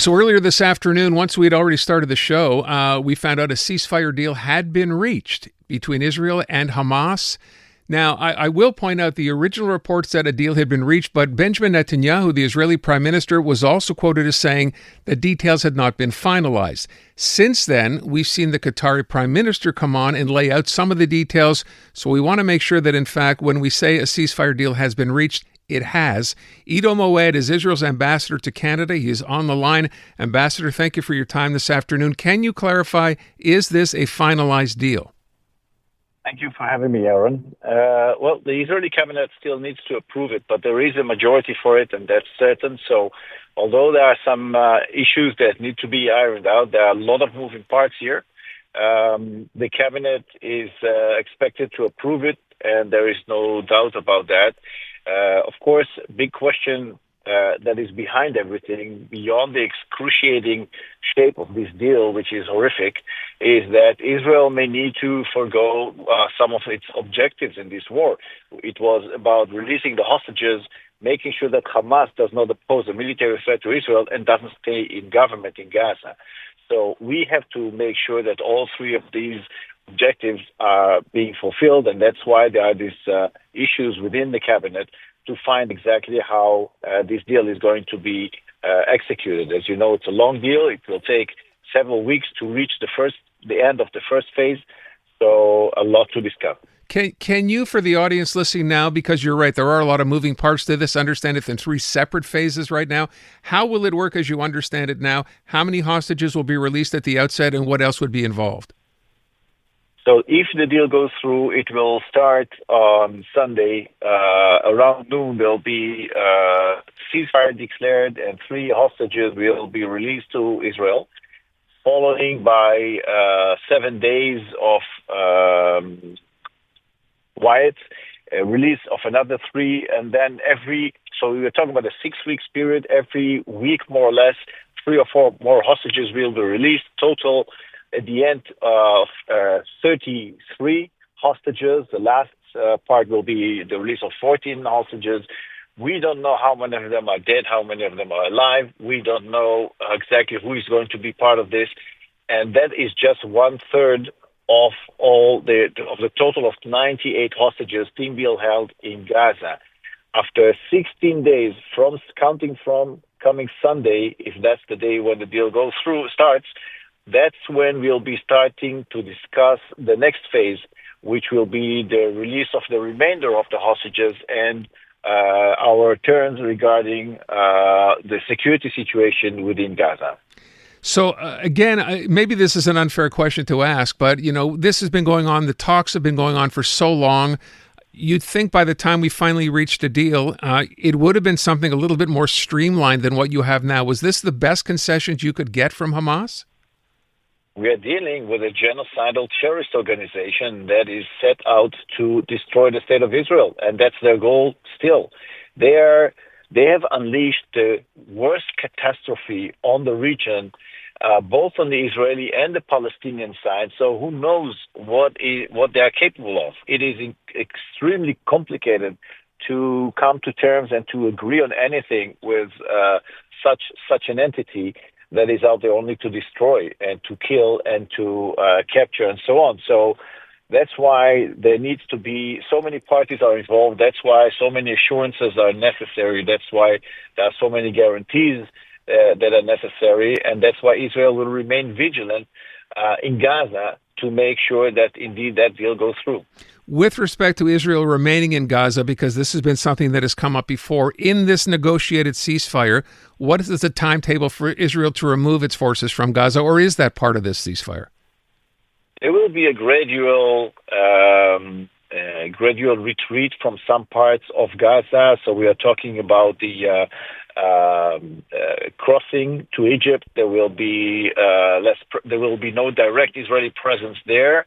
So earlier this afternoon, once we'd already started the show, we found out a ceasefire deal had been reached between Israel and Hamas. Now, I will point out the original report said a deal had been reached, but Benjamin Netanyahu, the Israeli prime minister, was also quoted as saying that details had not been finalized. Since then, we've seen the Qatari prime minister come on and lay out some of the details. So we want to make sure that, in fact, when we say a ceasefire deal has been reached, it has. Iddo Moed is Israel's ambassador to Canada. He is on the line. Ambassador, thank you for your time this afternoon. Can you clarify, is this a finalized deal? Thank you for having me, Aaron. Well, the Israeli cabinet still needs to approve it, but there is a majority for it, and that's certain. So although there are some issues that need to be ironed out, there are a lot of moving parts here. The cabinet is expected to approve it, and there is no doubt about that. Of course, big question that is behind everything, beyond the excruciating shape of this deal, which is horrific, is that Israel may need to forego some of its objectives in this war. It was about releasing the hostages, making sure that Hamas does not pose a military threat to Israel and doesn't stay in government in Gaza. So we have to make sure that all three of these objectives are being fulfilled, and that's why there are these issues within the cabinet to find exactly how this deal is going to be executed. As you know, it's a long deal. It will take several weeks to reach the end of the first phase, so a lot to discuss. Can you, for the audience listening now, because you're right, there are a lot of moving parts to this, understand it in three separate phases right now. How will it work as you understand it now? How many hostages will be released at the outset, and what else would be involved? So if the deal goes through, it will start on Sunday. Around noon, there'll be ceasefire declared and 3 hostages will be released to Israel, following by 7 days of quiet, release of another 3, and then so we were talking about a 6 weeks period. Every week, more or less, 3 or 4 more hostages will be released. Total, at the end of 33 hostages. The last part will be the release of 14 hostages. We don't know how many of them are dead, how many of them are alive. We don't know exactly who is going to be part of this. And that is just 1/3 of the total of 98 hostages being held in Gaza. After 16 days counting from coming Sunday, if that's the day when the deal starts, that's when we'll be starting to discuss the next phase, which will be the release of the remainder of the hostages and our terms regarding the security situation within Gaza. So again, maybe this is an unfair question to ask, but this has been going on. The talks have been going on for so long. You'd think by the time we finally reached a deal, it would have been something a little bit more streamlined than what you have now. Was this the best concessions you could get from Hamas? We are dealing with a genocidal terrorist organization that is set out to destroy the state of Israel, and that's their goal still. They have unleashed the worst catastrophe on the region, both on the Israeli and the Palestinian side. So who knows what they are capable of? It is extremely complicated to come to terms and to agree on anything with such an entity that is out there only to destroy and to kill and to capture and so on. So that's why there needs to be so many parties are involved. That's why so many assurances are necessary. That's why there are so many guarantees that are necessary. And that's why Israel will remain vigilant in Gaza to make sure that indeed that deal goes through. With respect to Israel remaining in Gaza, because this has been something that has come up before, in this negotiated ceasefire, what is the timetable for Israel to remove its forces from Gaza, or is that part of this ceasefire? There will be a gradual retreat from some parts of Gaza. So we are talking about the crossing to Egypt. There will be no direct Israeli presence there,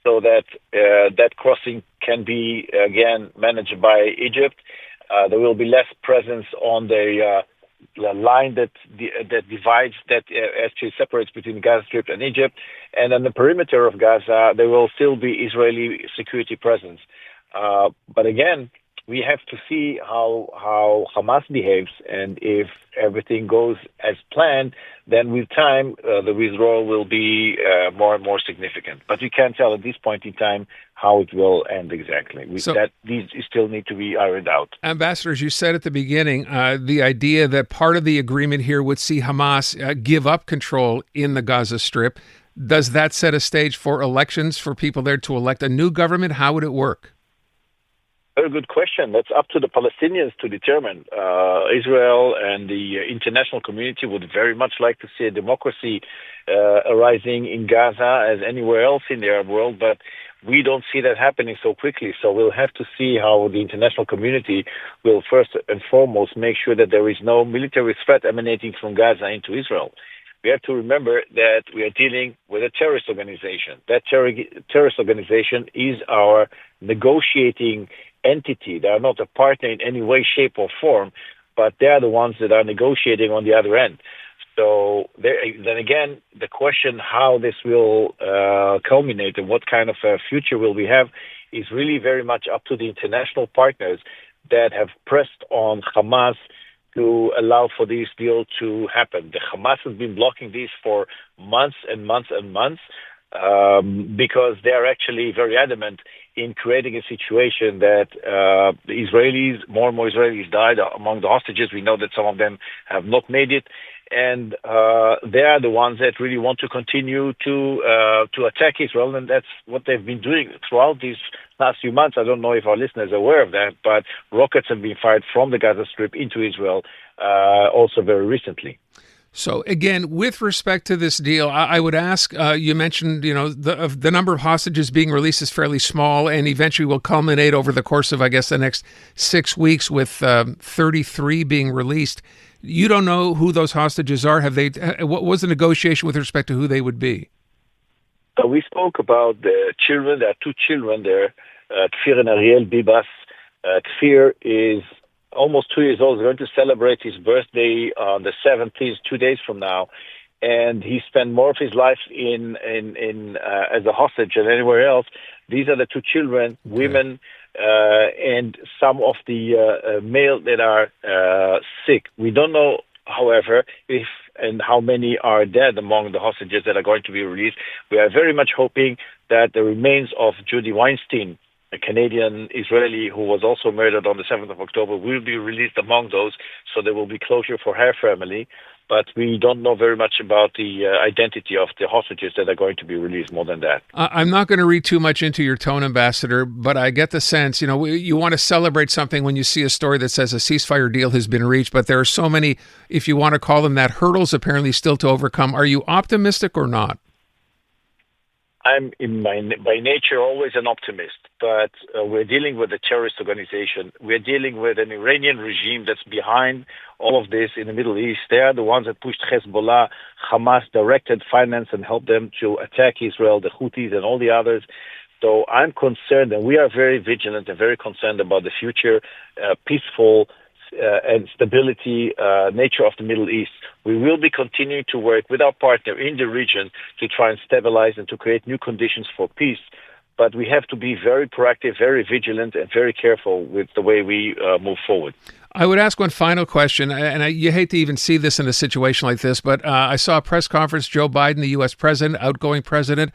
so that that crossing can be again managed by Egypt. There will be less presence on the line that divides, that actually separates between Gaza Strip and Egypt, and on the perimeter of Gaza there will still be Israeli security presence. But again, we have to see how Hamas behaves, and if everything goes as planned, then with time the withdrawal will be more and more significant. But we can't tell at this point in time how it will end exactly. These still need to be ironed out. Ambassador, as you said at the beginning, the idea that part of the agreement here would see Hamas give up control in the Gaza Strip, does that set a stage for elections for people there to elect a new government? How would it work? Very good question. That's up to the Palestinians to determine. Israel and the international community would very much like to see a democracy arising in Gaza as anywhere else in the Arab world, but we don't see that happening so quickly. So we'll have to see how the international community will first and foremost make sure that there is no military threat emanating from Gaza into Israel. We have to remember that we are dealing with a terrorist organization. That terrorist organization is our negotiating entity. They are not a partner in any way, shape, or form, but they are the ones that are negotiating on the other end. So then again, the question how this will culminate and what kind of a future will we have is really very much up to the international partners that have pressed on Hamas to allow for this deal to happen. The Hamas has been blocking this for months and months and months because they are actually very adamant in creating a situation that more and more Israelis died among the hostages. We know that some of them have not made it. And they are the ones that really want to continue to attack Israel, and that's what they've been doing throughout these last few months. I don't know if our listeners are aware of that, but rockets have been fired from the Gaza Strip into Israel also very recently. So again, with respect to this deal, I would ask, you mentioned, the number of hostages being released is fairly small and eventually will culminate over the course of, I guess, the next 6 weeks with 33 being released. You don't know who those hostages are. What was the negotiation with respect to who they would be? We spoke about the children. There are 2 children there, Kfir and Ariel Bibas. Kfir is almost 2 years old. He's going to celebrate his birthday on the 17th, 2 days from now. And he spent more of his life in as a hostage than anywhere else. These are the 2 children, women, and some of the male that are sick. We don't know, however, if and how many are dead among the hostages that are going to be released. We are very much hoping that the remains of Judy Weinstein, a Canadian Israeli who was also murdered on the 7th of October, will be released among those, so there will be closure for her family. But we don't know very much about the identity of the hostages that are going to be released more than that. I'm not going to read too much into your tone, Ambassador, but I get the sense, you want to celebrate something when you see a story that says a ceasefire deal has been reached, but there are so many, if you want to call them that, hurdles apparently still to overcome. Are you optimistic or not? I'm by nature always an optimist, but we're dealing with a terrorist organization. We're dealing with an Iranian regime that's behind all of this in the Middle East. They are the ones that pushed Hezbollah, Hamas, directed, financed, and helped them to attack Israel, the Houthis, and all the others. So I'm concerned, and we are very vigilant and very concerned about the future, peaceful and stability nature of the Middle East. We will be continuing to work with our partner in the region to try and stabilize and to create new conditions for peace. But we have to be very proactive, very vigilant, and very careful with the way we move forward. I would ask one final question, and you hate to even see this in a situation like this, but I saw a press conference, Joe Biden, the U.S. president, outgoing president,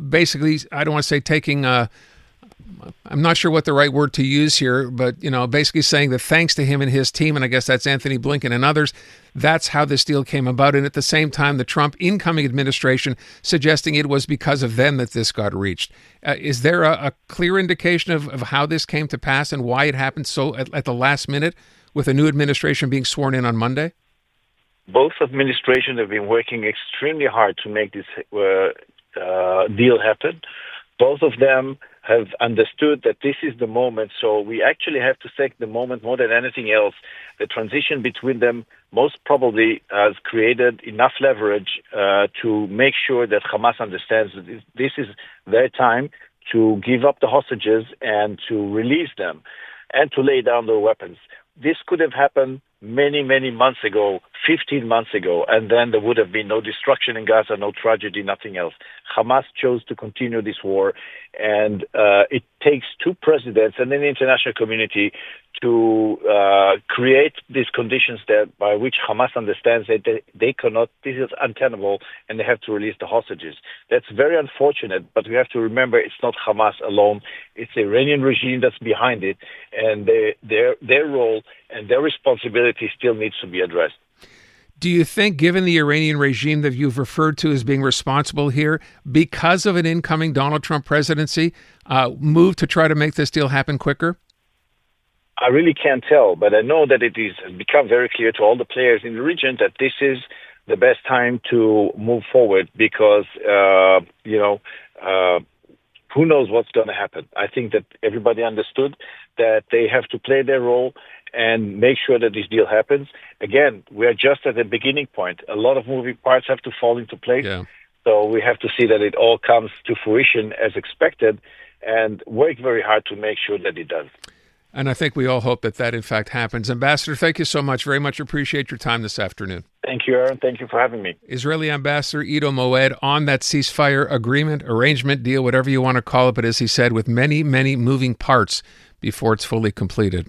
basically, I don't want to say taking I'm not sure what the right word to use here, but, basically saying that thanks to him and his team, and I guess that's Anthony Blinken and others, that's how this deal came about. And at the same time, the Trump incoming administration suggesting it was because of them that this got reached. Is there a clear indication of how this came to pass and why it happened so at the last minute with a new administration being sworn in on Monday? Both administrations have been working extremely hard to make this deal happen. Both of them have understood that this is the moment. So we actually have to take the moment more than anything else. The transition between them most probably has created enough leverage to make sure that Hamas understands that this is their time to give up the hostages and to release them and to lay down their weapons. this could have happened many, many months ago, 15 months ago, and then there would have been no destruction in Gaza, no tragedy, nothing else. Hamas chose to continue this war, and it takes two presidents and then the international community to create these conditions that by which Hamas understands that they cannot, this is untenable, and they have to release the hostages. That's very unfortunate, but we have to remember it's not Hamas alone. It's the Iranian regime that's behind it, and their role and their responsibility still needs to be addressed. Do you think, given the Iranian regime that you've referred to as being responsible here, because of an incoming Donald Trump presidency, move to try to make this deal happen quicker? I really can't tell, but I know that it has become very clear to all the players in the region that this is the best time to move forward because, who knows what's going to happen. I think that everybody understood that they have to play their role and make sure that this deal happens. Again, we are just at the beginning point. A lot of moving parts have to fall into place. Yeah. So we have to see that it all comes to fruition as expected and work very hard to make sure that it does. And I think we all hope that that, in fact, happens. Ambassador, thank you so much. Very much appreciate your time this afternoon. Thank you, Aaron. Thank you for having me. Israeli Ambassador Iddo Moed on that ceasefire agreement, arrangement, deal, whatever you want to call it, but as he said, with many, many moving parts before it's fully completed.